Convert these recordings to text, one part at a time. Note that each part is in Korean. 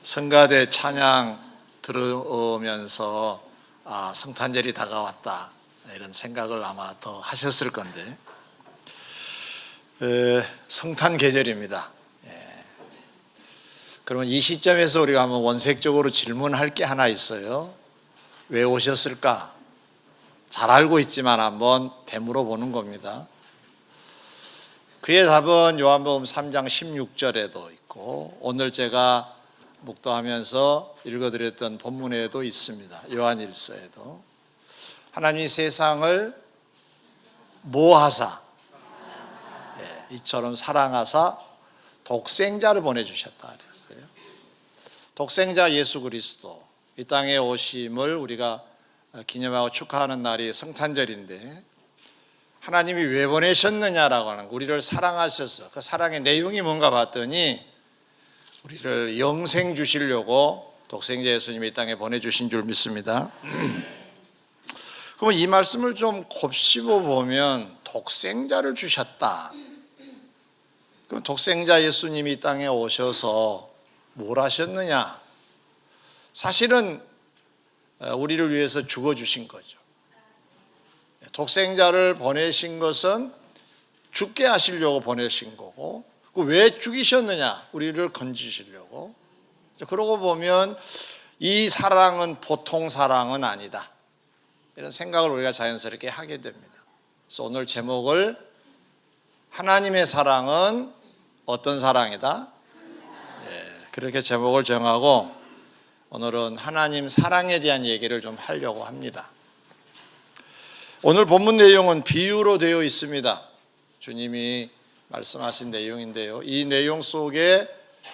성가대 찬양 들으면서 성탄절이 다가왔다 이런 생각을 아마 더 하셨을 건데, 성탄 계절입니다. 그러면 이 시점에서 우리가 한번 원색적으로 질문할 게 하나 있어요. 왜 오셨을까? 잘 알고 있지만 한번 되물어 보는 겁니다. 그의 답은 요한복음 3장 16절에도 있고, 오늘 제가 묵도하면서 읽어드렸던 본문에도 있습니다. 요한일서에도. 하나님이 세상을 뭐하사? 이처럼 사랑하사 독생자를 보내주셨다 그랬어요. 독생자 예수 그리스도 이 땅에 오심을 우리가 기념하고 축하하는 날이 성탄절인데, 하나님이 왜 보내셨느냐라고 하는, 우리를 사랑하셔서 그 사랑의 내용이 뭔가 봤더니 우리를 영생 주시려고 독생자 예수님이 이 땅에 보내주신 줄 믿습니다. 그럼 이 말씀을 좀 곱씹어 보면 독생자를 주셨다. 그럼 독생자 예수님이 이 땅에 오셔서 뭘 하셨느냐? 사실은 우리를 위해서 죽어주신 거죠. 독생자를 보내신 것은 죽게 하시려고 보내신 거고, 왜 죽이셨느냐? 우리를 건지시려고. 그러고 보면 이 사랑은 보통 사랑은 아니다, 이런 생각을 우리가 자연스럽게 하게 됩니다. 그래서 오늘 제목을 하나님의 사랑은 어떤 사랑이다? 그렇게 제목을 정하고 오늘은 하나님 사랑에 대한 얘기를 좀 하려고 합니다. 오늘 본문 내용은 비유로 되어 있습니다. 주님이 말씀하신 내용인데요, 이 내용 속에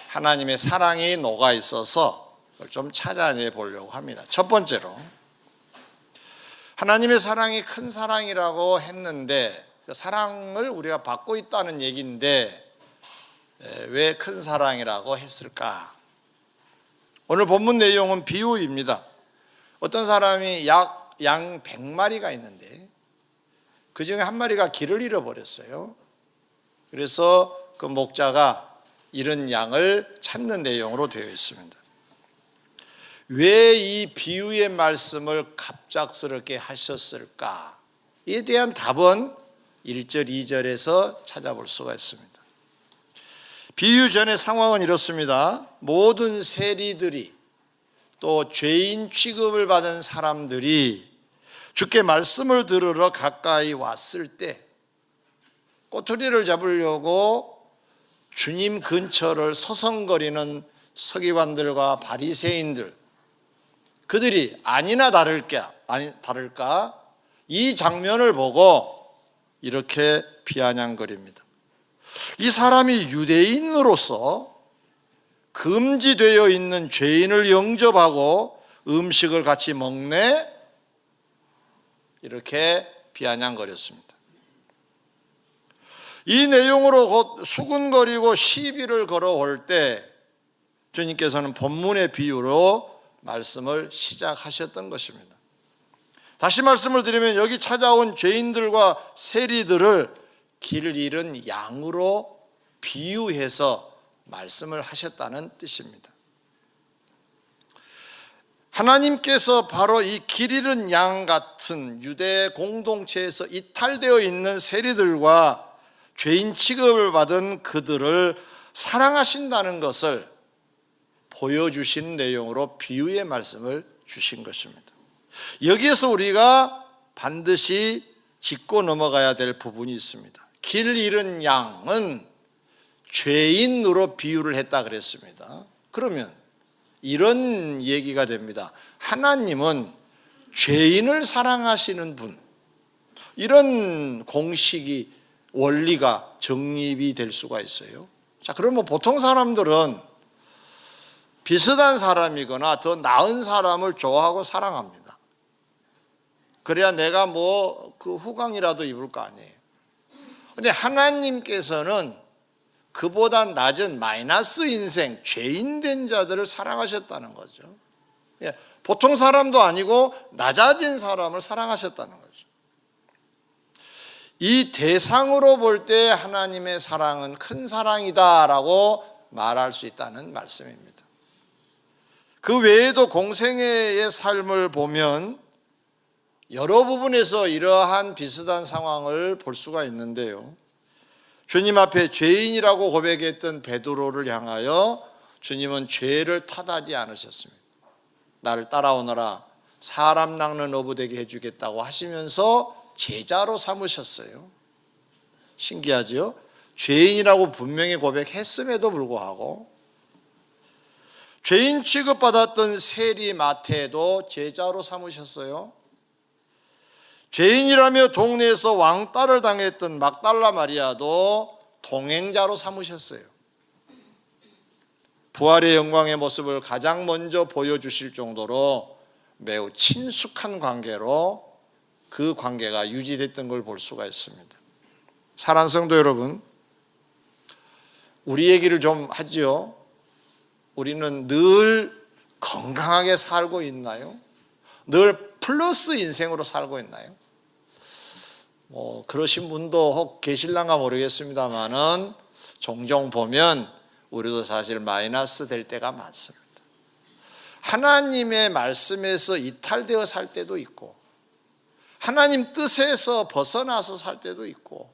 하나님의 사랑이 녹아 있어서 좀 찾아내 보려고 합니다. 첫 번째로, 하나님의 사랑이 큰 사랑이라고 했는데, 그 사랑을 우리가 받고 있다는 얘기인데 왜 큰 사랑이라고 했을까? 오늘 본문 내용은 비유입니다. 어떤 사람이 양 100마리가 있는데 그 중에 한 마리가 길을 잃어버렸어요. 그래서 그 목자가 잃은 양을 찾는 내용으로 되어 있습니다. 왜 이 비유의 말씀을 갑작스럽게 하셨을까? 이에 대한 답은 1절, 2절에서 찾아볼 수가 있습니다. 비유 전의 상황은 이렇습니다. 모든 세리들이, 또 죄인 취급을 받은 사람들이 주께 말씀을 들으러 가까이 왔을 때 꼬투리를 잡으려고 주님 근처를 서성거리는 서기관들과 바리새인들, 그들이 아니나 다를까 이 장면을 보고 이렇게 비아냥거립니다. 이 사람이 유대인으로서 금지되어 있는 죄인을 영접하고 음식을 같이 먹네? 이렇게 비아냥거렸습니다. 이 내용으로 곧 수군거리고 시비를 걸어올 때 주님께서는 본문의 비유로 말씀을 시작하셨던 것입니다. 다시 말씀을 드리면 여기 찾아온 죄인들과 세리들을 길 잃은 양으로 비유해서 말씀을 하셨다는 뜻입니다. 하나님께서 바로 이 길 잃은 양 같은 유대 공동체에서 이탈되어 있는 세리들과 죄인 취급을 받은 그들을 사랑하신다는 것을 보여주신 내용으로 비유의 말씀을 주신 것입니다. 여기에서 우리가 반드시 짚고 넘어가야 될 부분이 있습니다. 길 잃은 양은 죄인으로 비유를 했다 그랬습니다. 그러면 이런 얘기가 됩니다. 하나님은 죄인을 사랑하시는 분, 이런 공식이, 원리가 정립이 될 수가 있어요. 자, 그러면 보통 사람들은 비슷한 사람이거나 더 나은 사람을 좋아하고 사랑합니다. 그래야 내가 그 후광이라도 입을 거 아니에요. 근데 하나님께서는 그보다 낮은 마이너스 인생, 죄인 된 자들을 사랑하셨다는 거죠. 보통 사람도 아니고 낮아진 사람을 사랑하셨다는 거죠. 이 대상으로 볼 때 하나님의 사랑은 큰 사랑이다라고 말할 수 있다는 말씀입니다. 그 외에도 공생애의 삶을 보면 여러 부분에서 이러한 비슷한 상황을 볼 수가 있는데요. 주님 앞에 죄인이라고 고백했던 베드로를 향하여 주님은 죄를 탓하지 않으셨습니다. 나를 따라오너라, 사람 낚는 어부 되게 해주겠다고 하시면서 제자로 삼으셨어요. 신기하죠? 죄인이라고 분명히 고백했음에도 불구하고 죄인 취급받았던 세리 마태도 제자로 삼으셨어요. 죄인이라며 동네에서 왕따를 당했던 막달라 마리아도 동행자로 삼으셨어요. 부활의 영광의 모습을 가장 먼저 보여주실 정도로 매우 친숙한 관계로 그 관계가 유지됐던 걸 볼 수가 있습니다. 사랑하는 성도 여러분, 우리 얘기를 좀 하죠. 우리는 늘 건강하게 살고 있나요? 늘 플러스 인생으로 살고 있나요? 그러신 분도 혹 계실란가 모르겠습니다만은 종종 보면 우리도 사실 마이너스 될 때가 많습니다. 하나님의 말씀에서 이탈되어 살 때도 있고, 하나님 뜻에서 벗어나서 살 때도 있고,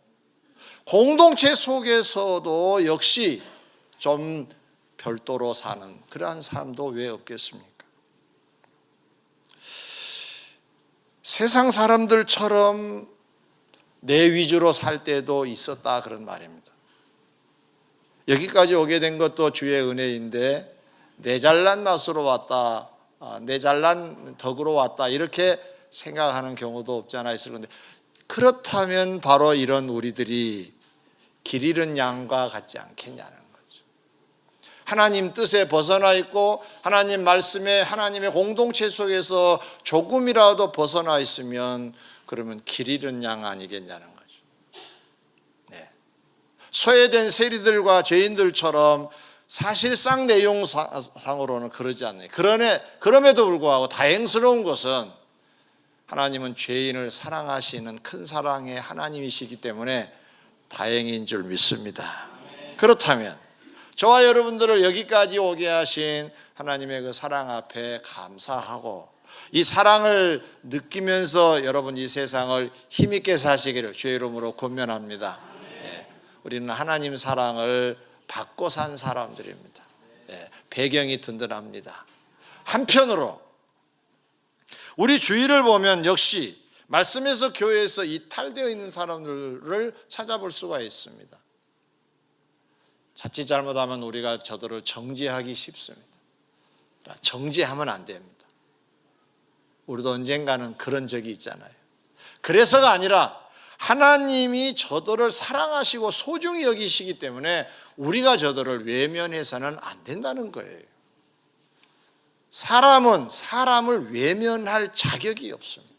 공동체 속에서도 역시 좀 별도로 사는 그러한 사람도 왜 없겠습니까? 세상 사람들처럼 내 위주로 살 때도 있었다, 그런 말입니다. 여기까지 오게 된 것도 주의 은혜인데, 내 잘난 맛으로 왔다, 내 잘난 덕으로 왔다, 이렇게 생각하는 경우도 없지 않아 있을 건데, 그렇다면 바로 이런 우리들이 길 잃은 양과 같지 않겠냐는 거죠. 하나님 뜻에 벗어나 있고 하나님 말씀에, 하나님의 공동체 속에서 조금이라도 벗어나 있으면 그러면 길 잃은 양 아니겠냐는 거죠. 네. 소외된 세리들과 죄인들처럼 사실상 내용상으로는 그러지 않네요. 그럼에도 불구하고 다행스러운 것은 하나님은 죄인을 사랑하시는 큰 사랑의 하나님이시기 때문에 다행인 줄 믿습니다. 그렇다면 저와 여러분들을 여기까지 오게 하신 하나님의 그 사랑 앞에 감사하고 이 사랑을 느끼면서 여러분 이 세상을 힘있게 사시기를 주의 이름으로 권면합니다. 네, 우리는 하나님 사랑을 받고 산 사람들입니다. 네, 배경이 든든합니다. 한편으로 우리 주위를 보면 역시 말씀에서 교회에서 이탈되어 있는 사람들을 찾아볼 수가 있습니다. 자칫 잘못하면 우리가 저들을 정죄하기 쉽습니다. 정죄하면 안 됩니다. 우리도 언젠가는 그런 적이 있잖아요. 그래서가 아니라 하나님이 저들을 사랑하시고 소중히 여기시기 때문에 우리가 저들을 외면해서는 안 된다는 거예요. 사람은 사람을 외면할 자격이 없습니다.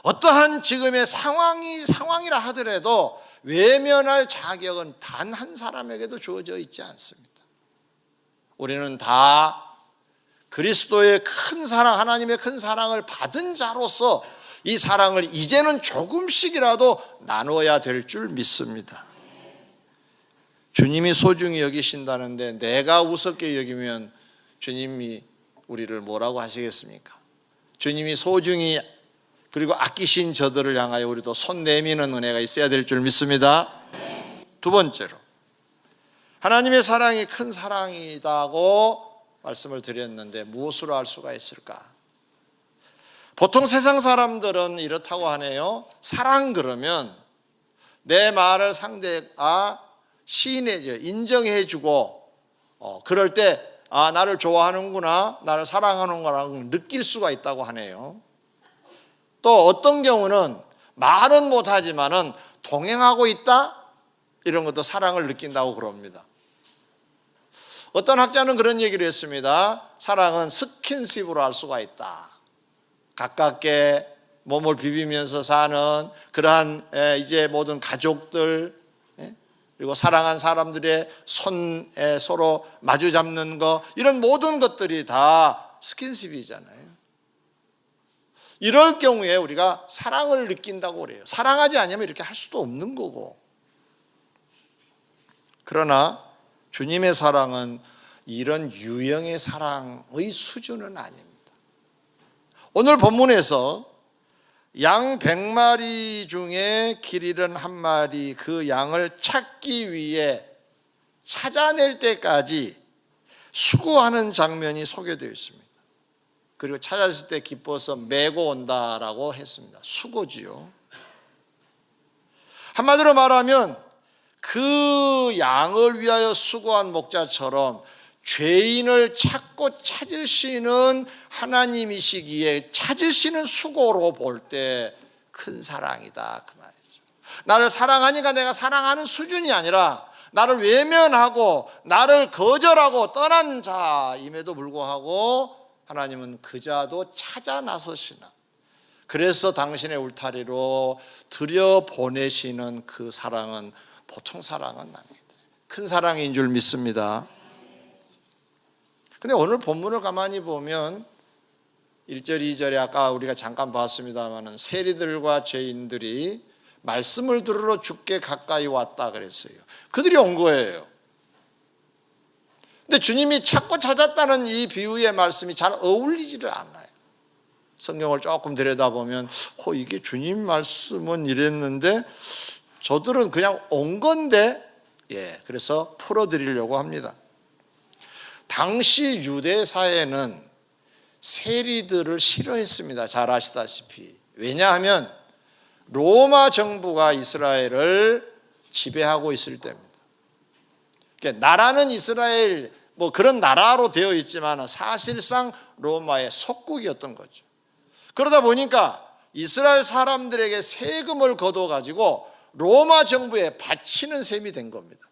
어떠한 지금의 상황이라 하더라도 외면할 자격은 단 한 사람에게도 주어져 있지 않습니다. 우리는 다 그리스도의 큰 사랑, 하나님의 큰 사랑을 받은 자로서 이 사랑을 이제는 조금씩이라도 나눠야 될 줄 믿습니다. 주님이 소중히 여기신다는데 내가 우습게 여기면 주님이 우리를 뭐라고 하시겠습니까? 주님이 소중히 그리고 아끼신 저들을 향하여 우리도 손 내미는 은혜가 있어야 될 줄 믿습니다. 두 번째로, 하나님의 사랑이 큰 사랑이라고 말씀을 드렸는데 무엇으로 알 수가 있을까? 보통 세상 사람들은 이렇다고 하네요. 사랑 그러면 내 말을 상대가 시인해줘, 인정해주고 그럴 때 나를 좋아하는구나, 나를 사랑하는구나 느낄 수가 있다고 하네요. 또 어떤 경우는 말은 못하지만은 동행하고 있다, 이런 것도 사랑을 느낀다고 그럽니다. 어떤 학자는 그런 얘기를 했습니다. 사랑은 스킨십으로 알 수가 있다. 가깝게 몸을 비비면서 사는 그러한 이제 모든 가족들, 그리고 사랑한 사람들의 손에 서로 마주 잡는 거, 이런 모든 것들이 다 스킨십이잖아요. 이럴 경우에 우리가 사랑을 느낀다고 그래요. 사랑하지 않으면 이렇게 할 수도 없는 거고. 그러나 주님의 사랑은 이런 유형의 사랑의 수준은 아닙니다. 오늘 본문에서 양 100마리 중에 길 잃은 한 마리, 그 양을 찾기 위해 찾아낼 때까지 수고하는 장면이 소개되어 있습니다. 그리고 찾았을 때 기뻐서 메고 온다라고 했습니다. 수고지요. 한마디로 말하면 그 양을 위하여 수고한 목자처럼 죄인을 찾고 찾으시는 하나님이시기에 찾으시는 수고로 볼 때 큰 사랑이다 그 말이죠. 나를 사랑하니까 내가 사랑하는 수준이 아니라 나를 외면하고 나를 거절하고 떠난 자임에도 불구하고 하나님은 그 자도 찾아 나서시나, 그래서 당신의 울타리로 들여보내시는 그 사랑은 보통 사랑은 아니다. 큰 사랑인 줄 믿습니다. 근데 오늘 본문을 가만히 보면 1절, 2절에 아까 우리가 잠깐 봤습니다마는 세리들과 죄인들이 말씀을 들으러 주께 가까이 왔다 그랬어요. 그들이 온 거예요. 근데 주님이 찾고 찾았다는 이 비유의 말씀이 잘 어울리지를 않아요. 성경을 조금 들여다보면 이게 주님 말씀은 이랬는데 저들은 그냥 온 건데, 그래서 풀어드리려고 합니다. 당시 유대 사회는 세리들을 싫어했습니다. 잘 아시다시피. 왜냐하면 로마 정부가 이스라엘을 지배하고 있을 때입니다. 그러니까 나라는 이스라엘 그런 나라로 되어 있지만 사실상 로마의 속국이었던 거죠. 그러다 보니까 이스라엘 사람들에게 세금을 걷어가지고 로마 정부에 바치는 셈이 된 겁니다.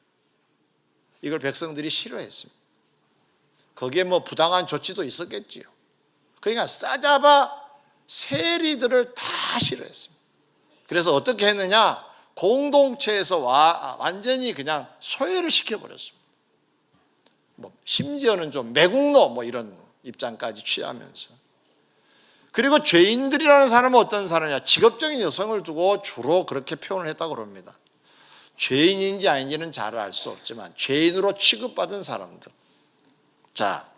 이걸 백성들이 싫어했습니다. 거기에 부당한 조치도 있었겠지요. 그러니까 싸잡아 세리들을 다 싫어했습니다. 그래서 어떻게 했느냐? 공동체에서 완전히 그냥 소외를 시켜버렸습니다. 심지어는 좀 매국노 이런 입장까지 취하면서. 그리고 죄인들이라는 사람은 어떤 사람이냐? 직업적인 여성을 두고 주로 그렇게 표현을 했다고 그럽니다. 죄인인지 아닌지는 잘 알 수 없지만 죄인으로 취급받은 사람들. 자,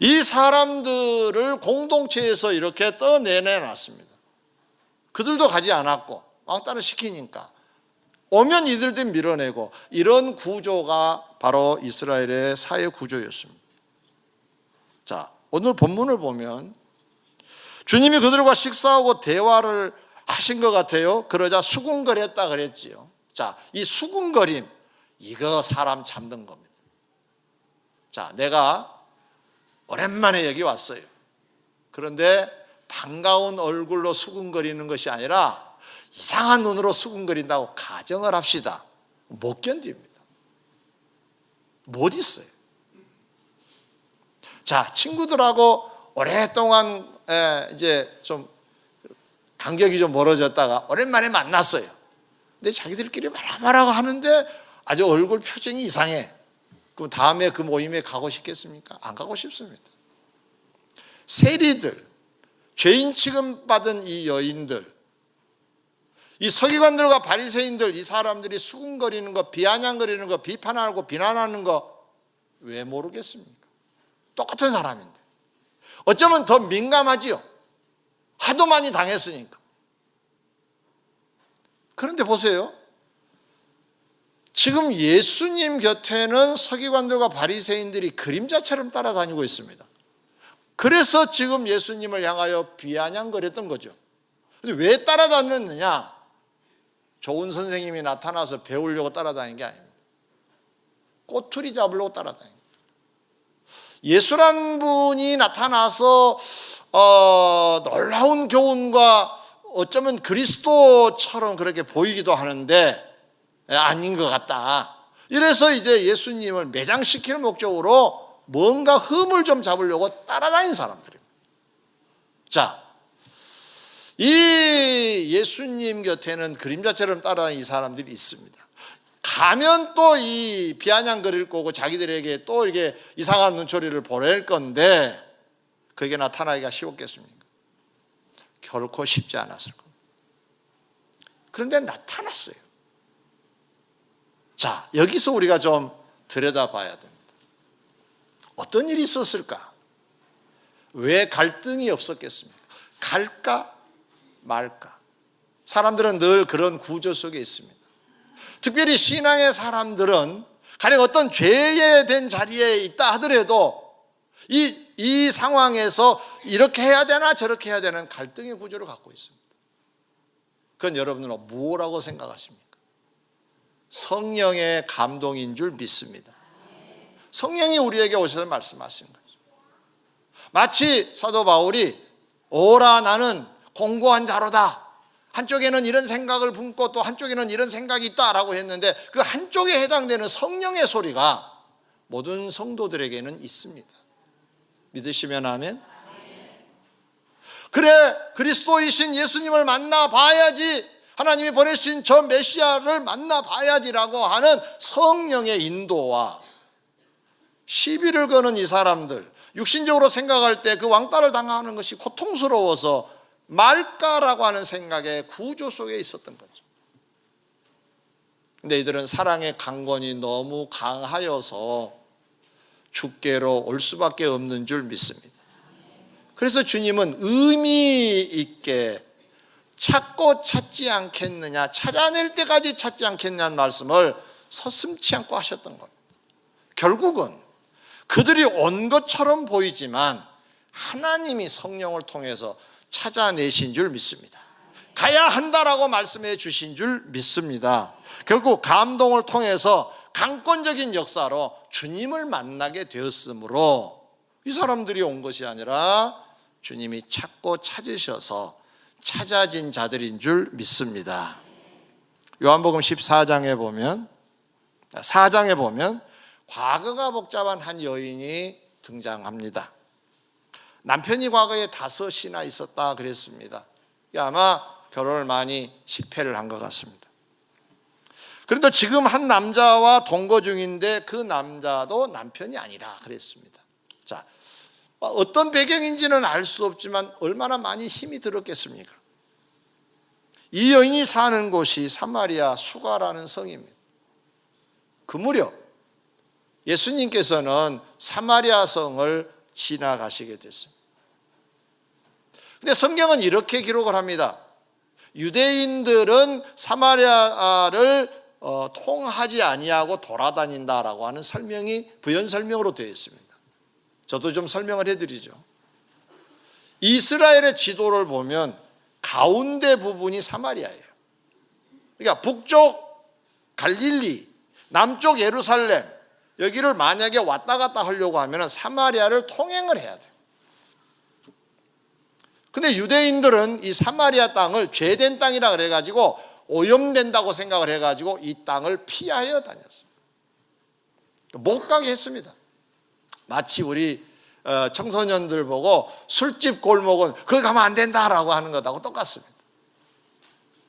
이 사람들을 공동체에서 이렇게 떠내놨습니다. 그들도 가지 않았고 왕따를 시키니까 오면 이들도 밀어내고, 이런 구조가 바로 이스라엘의 사회 구조였습니다. 자, 오늘 본문을 보면 주님이 그들과 식사하고 대화를 하신 것 같아요. 그러자 수군거렸다 그랬지요. 자, 이 수군거림, 이거 사람 잡는 겁니다. 자, 내가 오랜만에 여기 왔어요. 그런데 반가운 얼굴로 수군거리는 것이 아니라 이상한 눈으로 수군거린다고 가정을 합시다. 못 견딥니다. 못 있어요. 자, 친구들하고 오랫동안 이제 좀 간격이 좀 멀어졌다가 오랜만에 만났어요. 근데 자기들끼리 말하고 하는데 아주 얼굴 표정이 이상해. 그럼 다음에 그 모임에 가고 싶겠습니까? 안 가고 싶습니다. 세리들, 죄인 취급받은 이 여인들, 이 서기관들과 바리새인들, 이 사람들이 수군거리는 거, 비아냥거리는 거, 비판하고 비난하는 거 왜 모르겠습니까? 똑같은 사람인데. 어쩌면 더 민감하지요. 하도 많이 당했으니까. 그런데 보세요. 지금 예수님 곁에는 서기관들과 바리새인들이 그림자처럼 따라다니고 있습니다. 그래서 지금 예수님을 향하여 비아냥거렸던 거죠. 근데 왜 따라다녔느냐? 좋은 선생님이 나타나서 배우려고 따라다닌 게 아닙니다. 꼬투리 잡으려고 따라다닌 거예요. 예수란 분이 나타나서 놀라운 교훈과 어쩌면 그리스도처럼 그렇게 보이기도 하는데 아닌 것 같다. 이래서 이제 예수님을 매장시키는 목적으로 뭔가 흠을 좀 잡으려고 따라다닌 사람들입니다. 자, 이 예수님 곁에는 그림자처럼 따라다니는 이 사람들이 있습니다. 가면 또 이 비아냥거릴 거고 자기들에게 또 이렇게 이상한 눈초리를 보낼 건데 그게 나타나기가 쉬웠겠습니까? 결코 쉽지 않았을 겁니다. 그런데 나타났어요. 자, 여기서 우리가 좀 들여다봐야 됩니다. 어떤 일이 있었을까? 왜 갈등이 없었겠습니까? 갈까 말까? 사람들은 늘 그런 구조 속에 있습니다. 특별히 신앙의 사람들은 가령 어떤 죄에 된 자리에 있다 하더라도 이 상황에서 이렇게 해야 되나 저렇게 해야 되는 갈등의 구조를 갖고 있습니다. 그건 여러분은 뭐라고 생각하십니까? 성령의 감동인 줄 믿습니다. 성령이 우리에게 오셔서 말씀하신 거죠. 마치 사도 바울이 오라 나는 공고한 자로다, 한쪽에는 이런 생각을 품고 또 한쪽에는 이런 생각이 있다라고 했는데 그 한쪽에 해당되는 성령의 소리가 모든 성도들에게는 있습니다. 믿으시면 아멘. 그래, 그리스도이신 예수님을 만나봐야지, 하나님이 보내신 저 메시아를 만나봐야지라고 하는 성령의 인도와 시비를 거는 이 사람들, 육신적으로 생각할 때 그 왕따를 당하는 것이 고통스러워서 말까라고 하는 생각의 구조 속에 있었던 거죠. 근데 이들은 사랑의 강권이 너무 강하여서 주께로 올 수밖에 없는 줄 믿습니다. 그래서 주님은 의미 있게 찾고 찾지 않겠느냐, 찾아낼 때까지 찾지 않겠느냐는 말씀을 서슴지 않고 하셨던 겁니다. 결국은 그들이 온 것처럼 보이지만 하나님이 성령을 통해서 찾아내신 줄 믿습니다. 가야 한다라고 말씀해 주신 줄 믿습니다. 결국 감동을 통해서 강권적인 역사로 주님을 만나게 되었으므로 이 사람들이 온 것이 아니라 주님이 찾고 찾으셔서 찾아진 자들인 줄 믿습니다. 요한복음 14장에 보면, 4장에 보면 과거가 복잡한 한 여인이 등장합니다. 남편이 과거에 5이나 있었다 그랬습니다. 아마 결혼을 많이 실패를 한 것 같습니다. 그런데 지금 한 남자와 동거 중인데 그 남자도 남편이 아니라 그랬습니다. 자, 어떤 배경인지는 알 수 없지만 얼마나 많이 힘이 들었겠습니까? 이 여인이 사는 곳이 사마리아 수가라는 성입니다. 그 무렵 예수님께서는 사마리아 성을 지나가시게 됐습니다. 근데 성경은 이렇게 기록을 합니다. 유대인들은 사마리아를 통하지 아니하고 돌아다닌다라고 하는 설명이 부연 설명으로 되어 있습니다. 저도 좀 설명을 해드리죠. 이스라엘의 지도를 보면 가운데 부분이 사마리아예요. 그러니까 북쪽 갈릴리, 남쪽 예루살렘, 여기를 만약에 왔다 갔다 하려고 하면 사마리아를 통행을 해야 돼요. 근데 유대인들은 이 사마리아 땅을 죄된 땅이라 그래가지고 오염된다고 생각을 해가지고 이 땅을 피하여 다녔습니다. 못 가게 했습니다. 마치 우리 청소년들 보고 술집 골목은 거기 가면 안 된다라고 하는 것하고 똑같습니다.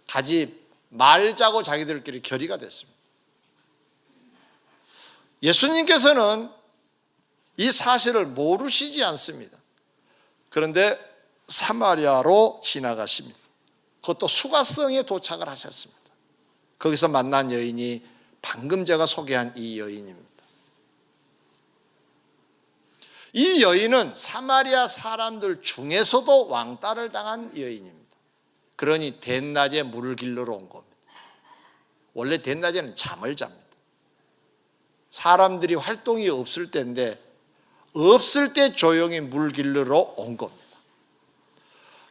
가지 말자고 자기들끼리 결의가 됐습니다. 예수님께서는 이 사실을 모르시지 않습니다. 그런데 사마리아로 지나가십니다. 그것도 수가성에 도착을 하셨습니다. 거기서 만난 여인이 방금 제가 소개한 이 여인입니다. 이 여인은 사마리아 사람들 중에서도 왕따를 당한 여인입니다. 그러니 대낮에 물을 길러러 온 겁니다. 원래 대낮에는 잠을 잡니다. 사람들이 활동이 없을 때인데 없을 때 조용히 물 길러러 온 겁니다.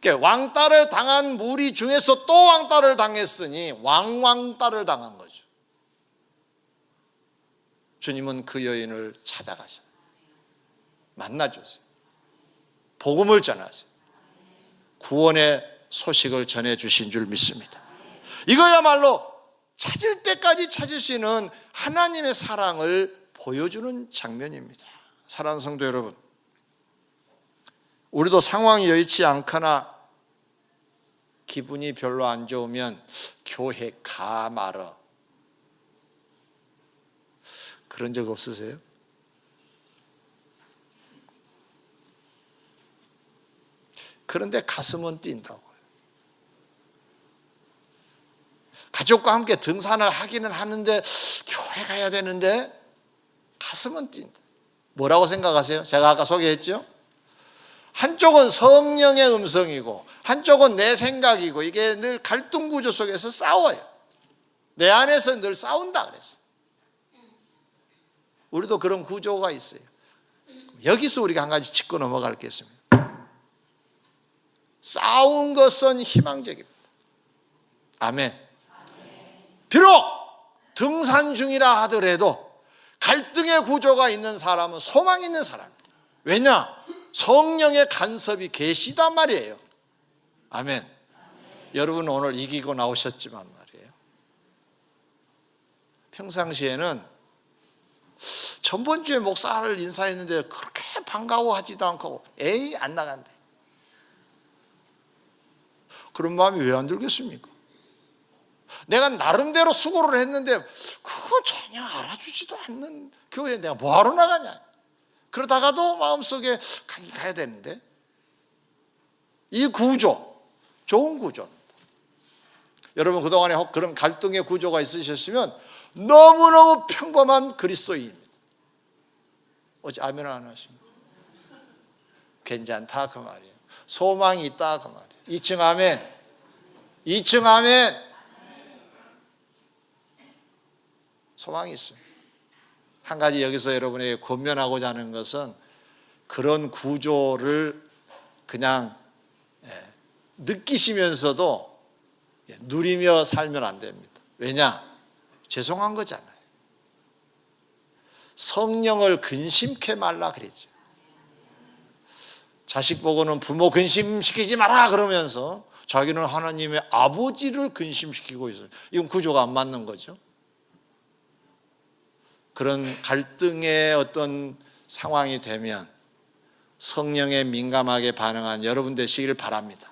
왕따를 당한 무리 중에서 또 왕따를 당했으니 왕따를 당한 거죠. 주님은 그 여인을 찾아가셔요. 만나주세요. 복음을 전하세요. 구원의 소식을 전해주신 줄 믿습니다. 이거야말로 찾을 때까지 찾으시는 하나님의 사랑을 보여주는 장면입니다. 사랑하는 성도 여러분, 우리도 상황이 여의치 않거나 기분이 별로 안 좋으면 교회 가 말어. 그런 적 없으세요? 그런데 가슴은 뛴다고요. 가족과 함께 등산을 하기는 하는데 교회 가야 되는데 가슴은 뛴다. 뭐라고 생각하세요? 제가 아까 소개했죠? 한쪽은 성령의 음성이고 한쪽은 내 생각이고 이게 늘 갈등 구조 속에서 싸워요. 내 안에서 늘 싸운다 그랬어요. 우리도 그런 구조가 있어요. 여기서 우리가 한 가지 짚고 넘어갈 게 있습니다. 싸운 것은 희망적입니다. 아멘. 비록 등산 중이라 하더라도 갈등의 구조가 있는 사람은 소망이 있는 사람이에요. 왜냐? 성령의 간섭이 계시단 말이에요. 아멘. 여러분 오늘 이기고 나오셨지만 말이에요. 평상시에는 전번주에 목사를 인사했는데 그렇게 반가워하지도 않고 에이 안 나간대. 그런 마음이 왜 안 들겠습니까? 내가 나름대로 수고를 했는데 그거 전혀 알아주지도 않는 교회에 내가 뭐하러 나가냐. 그러다가도 마음속에 가야 되는데 이 구조 좋은 구조입니다. 여러분 그동안에 그런 갈등의 구조가 있으셨으면 너무너무 평범한 그리스도인입니다. 어찌 아멘 안 하십니까? 괜찮다 그 말이에요. 소망이 있다 그 말이에요. 2층 아멘. 2층 아멘. 소망이 있습니다. 한 가지 여기서 여러분에게 권면하고자 하는 것은 그런 구조를 그냥 느끼시면서도 누리며 살면 안 됩니다. 왜냐? 죄송한 거잖아요. 성령을 근심케 말라 그랬죠. 자식 보고는 부모 근심시키지 마라 그러면서 자기는 하나님의 아버지를 근심시키고 있어요. 이건 구조가 안 맞는 거죠. 그런 갈등의 어떤 상황이 되면 성령에 민감하게 반응한 여러분 되시길 바랍니다.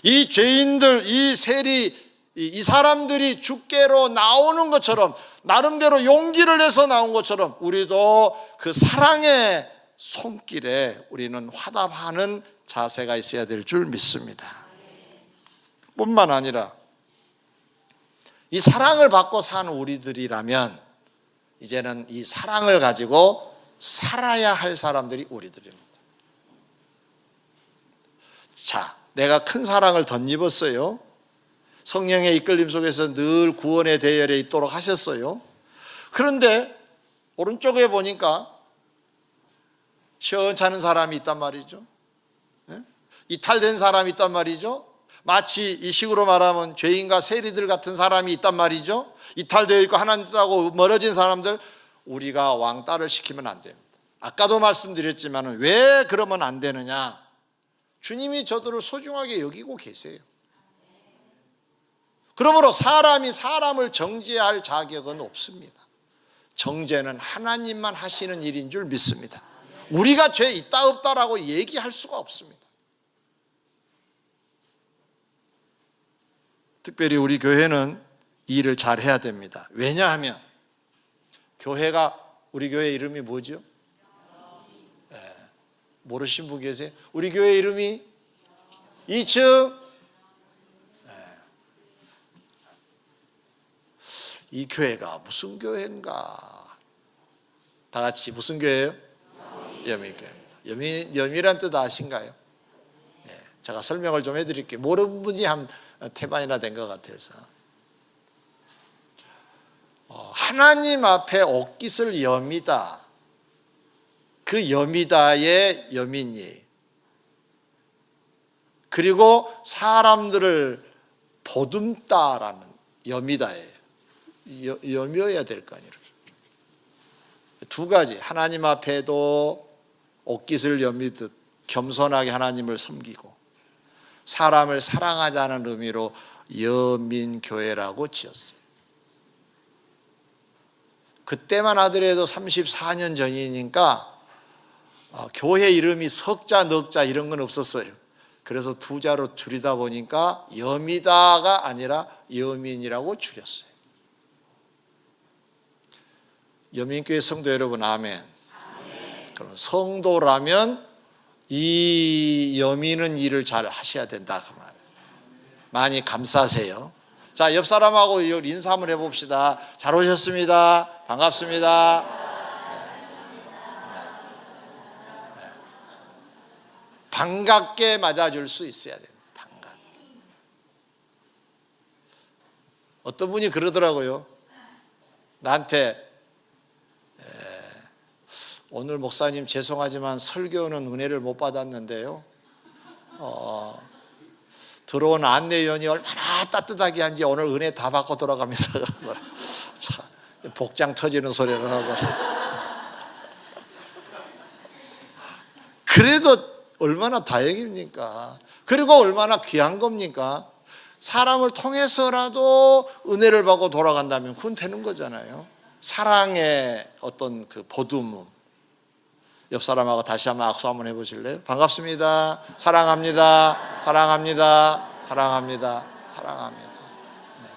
이 죄인들, 이 세리, 이 사람들이 주께로 나오는 것처럼 나름대로 용기를 내서 나온 것처럼 우리도 그 사랑의 손길에 우리는 화답하는 자세가 있어야 될 줄 믿습니다. 뿐만 아니라 이 사랑을 받고 사는 우리들이라면 이제는 이 사랑을 가지고 살아야 할 사람들이 우리들입니다. 자, 내가 큰 사랑을 덧입었어요. 성령의 이끌림 속에서 늘 구원의 대열에 있도록 하셨어요. 그런데 오른쪽에 보니까 시원찮은 사람이 있단 말이죠. 이탈된 사람이 있단 말이죠. 마치 이 식으로 말하면 죄인과 세리들 같은 사람이 있단 말이죠. 이탈되어 있고 하나님 뜻하고 멀어진 사람들, 우리가 왕따를 시키면 안 됩니다. 아까도 말씀드렸지만 왜 그러면 안 되느냐? 주님이 저들을 소중하게 여기고 계세요. 그러므로 사람이 사람을 정죄할 자격은 없습니다. 정죄는 하나님만 하시는 일인 줄 믿습니다. 우리가 죄 있다 없다라고 얘기할 수가 없습니다. 특별히 우리 교회는 이 일을 잘 해야 됩니다. 왜냐하면 교회가, 우리 교회 이름이 뭐죠? 모르신 분 계세요? 우리 교회 이름이 2층. 이 교회가 무슨 교회인가? 다 같이 무슨 교회예요? 여민교회입니다. 여미란 뜻 아신가요? 제가 설명을 좀 해드릴게요. 모르는 분이 한 태반이나 된 것 같아서. 하나님 앞에 옷깃을 여미다. 그 여미다의 여민이에요. 그리고 사람들을 보듬다라는 여미다예요. 여미어야 될 거 아니에요. 두 가지, 하나님 앞에도 옷깃을 여미듯 겸손하게 하나님을 섬기고 사람을 사랑하자는 의미로 여민교회라고 지었어요. 그때만 하더라도 34년 전이니까 교회 이름이 석자, 넉자 이런 건 없었어요. 그래서 두 자로 줄이다 보니까 여미다가 아니라 여민이라고 줄였어요. 여민교회 성도 여러분, 아멘. 그럼 성도라면 이 여민은 일을 잘 하셔야 된다 그 말이에요. 많이 감싸세요. 자, 옆 사람하고 인사 한번 해봅시다. 잘 오셨습니다. 반갑습니다. 반갑게 맞아줄 수 있어야 됩니다. 반갑게. 어떤 분이 그러더라고요. 나한테 오늘 목사님 죄송하지만 설교는 은혜를 못 받았는데요. 들어온 안내위원이 얼마나 따뜻하게 한지 오늘 은혜 다 받고 돌아갑니다. 복장 터지는 소리를 하더라. 그래도 얼마나 다행입니까? 그리고 얼마나 귀한 겁니까? 사람을 통해서라도 은혜를 받고 돌아간다면 그건 되는 거잖아요. 사랑의 어떤 그 보듬음. 옆 사람하고 다시 한번 악수 한번 해보실래요? 반갑습니다. 사랑합니다. 사랑합니다. 사랑합니다. 사랑합니다. 네.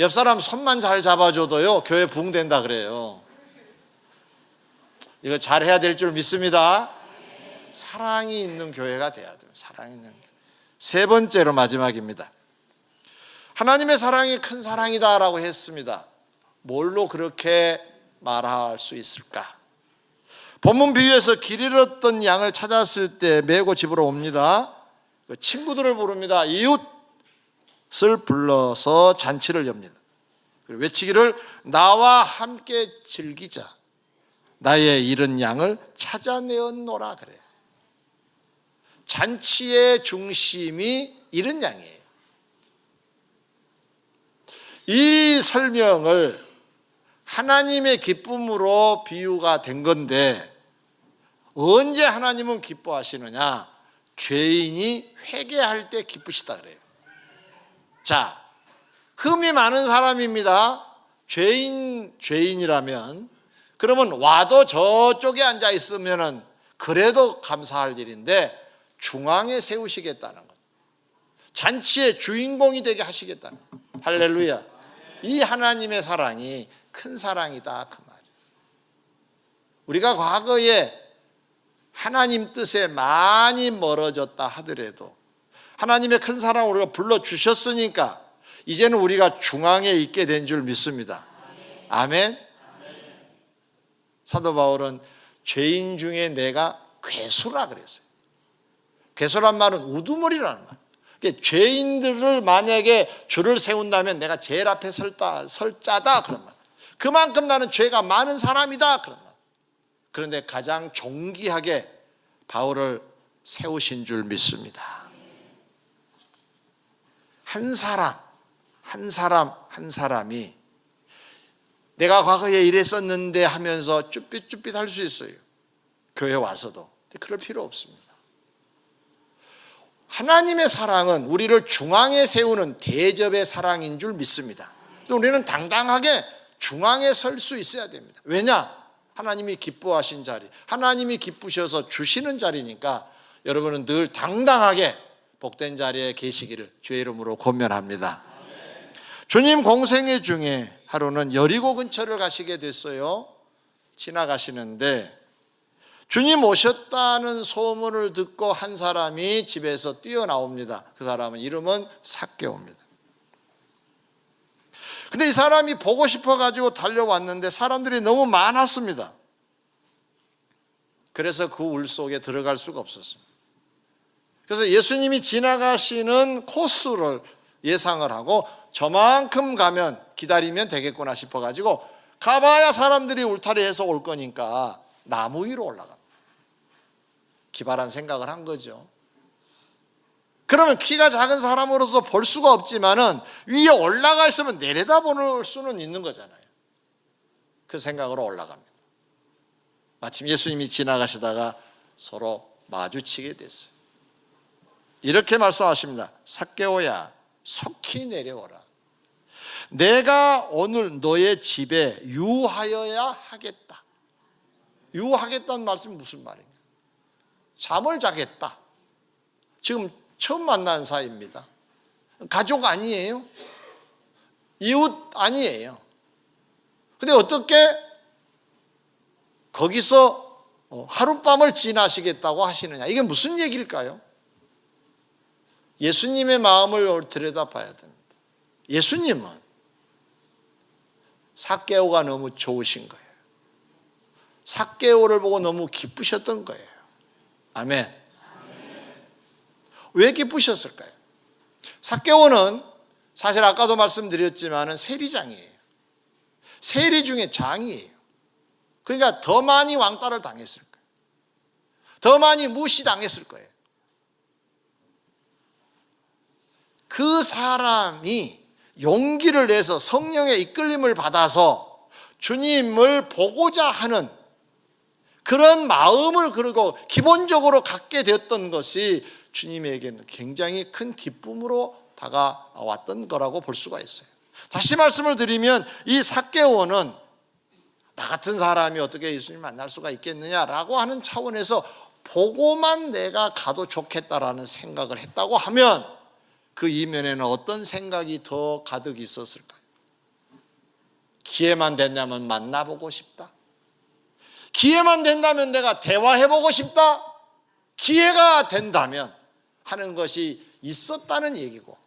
옆 사람 손만 잘 잡아줘도요, 교회 부흥된다 그래요. 이거 잘 해야 될 줄 믿습니다. 사랑이 있는 교회가 돼야 돼요. 사랑이 있는 교회. 세 번째로 마지막입니다. 하나님의 사랑이 큰 사랑이다라고 했습니다. 뭘로 그렇게 말할 수 있을까? 본문 비유에서 길 잃었던 양을 찾았을 때 메고 집으로 옵니다. 친구들을 부릅니다. 이웃을 불러서 잔치를 엽니다. 그리고 외치기를 나와 함께 즐기자. 나의 잃은 양을 찾아내었노라 그래요. 잔치의 중심이 잃은 양이에요. 이 설명을 하나님의 기쁨으로 비유가 된 건데 언제 하나님은 기뻐하시느냐? 죄인이 회개할 때 기쁘시다 그래요. 자, 흠이 많은 사람입니다. 죄인이라면 그러면 와도 저쪽에 앉아 있으면은 그래도 감사할 일인데 중앙에 세우시겠다는 것. 잔치의 주인공이 되게 하시겠다는 것. 할렐루야. 이 하나님의 사랑이 큰 사랑이다 그 말이에요. 우리가 과거에 하나님 뜻에 많이 멀어졌다 하더라도 하나님의 큰 사랑을 우리가 불러주셨으니까 이제는 우리가 중앙에 있게 된 줄 믿습니다. 아멘. 사도 바울은 죄인 중에 내가 괴수라 그랬어요. 괴수란 말은 우두머리라는 말. 그러니까 죄인들을 만약에 줄을 세운다면 내가 제일 앞에 설 자다 그런 말. 그만큼 나는 죄가 많은 사람이다 그런 말. 그런데 가장 존귀하게 바울을 세우신 줄 믿습니다. 한 사람이 내가 과거에 이랬었는데 하면서 쭈삣쭈삣 할 수 있어요. 교회 와서도. 그럴 필요 없습니다. 하나님의 사랑은 우리를 중앙에 세우는 대접의 사랑인 줄 믿습니다. 우리는 당당하게 중앙에 설 수 있어야 됩니다. 왜냐? 하나님이 기뻐하신 자리, 하나님이 기쁘셔서 주시는 자리니까 여러분은 늘 당당하게 복된 자리에 계시기를 주의 이름으로 권면합니다. 주님 공생애 중에 하루는 여리고 근처를 가시게 됐어요. 지나가시는데 주님 오셨다는 소문을 듣고 한 사람이 집에서 뛰어나옵니다. 그 사람은 이름은 삭개오입니다. 근데 이 사람이 보고 싶어가지고 달려왔는데 사람들이 너무 많았습니다. 그래서 그 울 속에 들어갈 수가 없었습니다. 그래서 예수님이 지나가시는 코스를 예상을 하고 저만큼 가면 기다리면 되겠구나 싶어가지고 가봐야 사람들이 울타리에서 올 거니까 나무 위로 올라갑니다. 기발한 생각을 한 거죠. 그러면 키가 작은 사람으로서 볼 수가 없지만은 위에 올라가 있으면 내려다볼 수는 있는 거잖아요. 그 생각으로 올라갑니다. 마침 예수님이 지나가시다가 서로 마주치게 됐어요. 이렇게 말씀하십니다. 삭개오야, 속히 내려오라. 내가 오늘 너의 집에 유하여야 하겠다. 유하겠다는 말씀이 무슨 말입니까? 잠을 자겠다. 지금 처음 만난 사이입니다. 가족 아니에요. 이웃 아니에요. 근데 어떻게 거기서 하룻밤을 지나시겠다고 하시느냐. 이게 무슨 얘기일까요? 예수님의 마음을 들여다봐야 됩니다. 예수님은 삭개오가 너무 좋으신 거예요. 삭개오를 보고 너무 기쁘셨던 거예요. 아멘. 왜 기쁘셨을까요? 삭개오는 사실 아까도 말씀드렸지만 세리장이에요. 세리 중에 장이에요. 그러니까 더 많이 왕따를 당했을 거예요. 더 많이 무시당했을 거예요. 그 사람이 용기를 내서 성령의 이끌림을 받아서 주님을 보고자 하는 그런 마음을 그리고 기본적으로 갖게 되었던 것이 주님에게는 굉장히 큰 기쁨으로 다가왔던 거라고 볼 수가 있어요. 다시 말씀을 드리면 이 삭개오는 나 같은 사람이 어떻게 예수님 만날 수가 있겠느냐라고 하는 차원에서 보고만 내가 가도 좋겠다라는 생각을 했다고 하면 그 이면에는 어떤 생각이 더 가득 있었을까요? 기회만 된다면 만나보고 싶다. 기회만 된다면 내가 대화해보고 싶다. 기회가 된다면 하는 것이 있었다는 얘기고,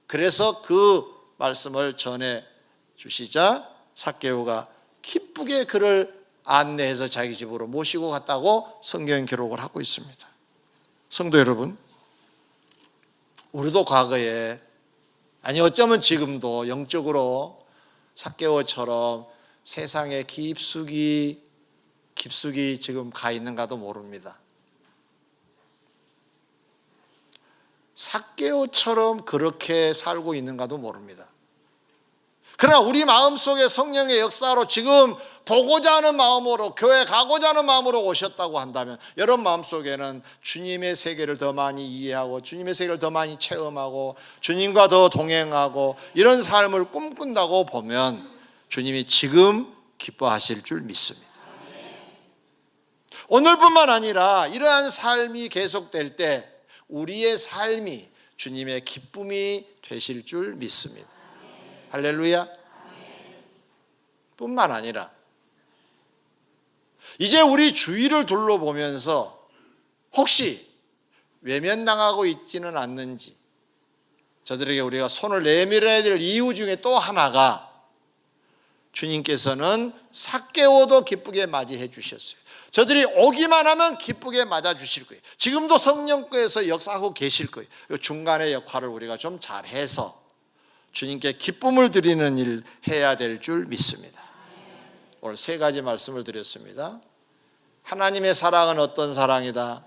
그래서 그 말씀을 전해 주시자 삭개오가 기쁘게 그를 안내해서 자기 집으로 모시고 갔다고 성경 기록을 하고 있습니다. 성도 여러분, 우리도 과거에, 아니 어쩌면 지금도 영적으로 삭개오처럼 세상에 깊숙이 지금 가 있는가도 모릅니다. 삭개오처럼 그렇게 살고 있는가도 모릅니다. 그러나 우리 마음속에 성령의 역사로 지금 보고자 하는 마음으로, 교회 가고자 하는 마음으로 오셨다고 한다면 여러분 마음속에는 주님의 세계를 더 많이 이해하고 주님의 세계를 더 많이 체험하고 주님과 더 동행하고 이런 삶을 꿈꾼다고 보면 주님이 지금 기뻐하실 줄 믿습니다. 오늘뿐만 아니라 이러한 삶이 계속될 때 우리의 삶이 주님의 기쁨이 되실 줄 믿습니다. 할렐루야. 뿐만 아니라 이제 우리 주위를 둘러보면서 혹시 외면당하고 있지는 않는지, 저들에게 우리가 손을 내밀어야 될 이유 중에 또 하나가 주님께서는 삭개오도 기쁘게 맞이해 주셨어요. 저들이 오기만 하면 기쁘게 맞아주실 거예요. 지금도 성령께서 역사하고 계실 거예요. 이 중간의 역할을 우리가 좀 잘해서 주님께 기쁨을 드리는 일 해야 될 줄 믿습니다. 오늘 세 가지 말씀을 드렸습니다. 하나님의 사랑은 어떤 사랑이다?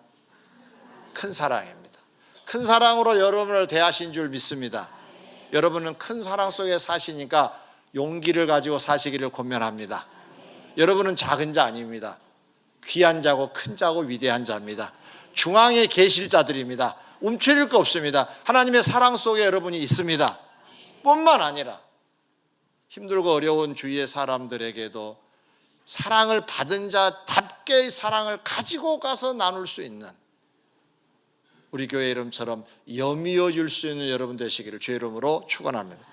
큰 사랑입니다. 큰 사랑으로 여러분을 대하신 줄 믿습니다. 여러분은 큰 사랑 속에 사시니까 용기를 가지고 사시기를 권면합니다. 여러분은 작은 자 아닙니다. 귀한 자고 큰 자고 위대한 자입니다. 중앙에 계실 자들입니다. 움츠릴 거 없습니다. 하나님의 사랑 속에 여러분이 있습니다. 뿐만 아니라 힘들고 어려운 주위의 사람들에게도 사랑을 받은 자답게 사랑을 가지고 가서 나눌 수 있는 우리 교회 이름처럼 여미어 줄 수 있는 여러분 되시기를 주의 이름으로 축원합니다.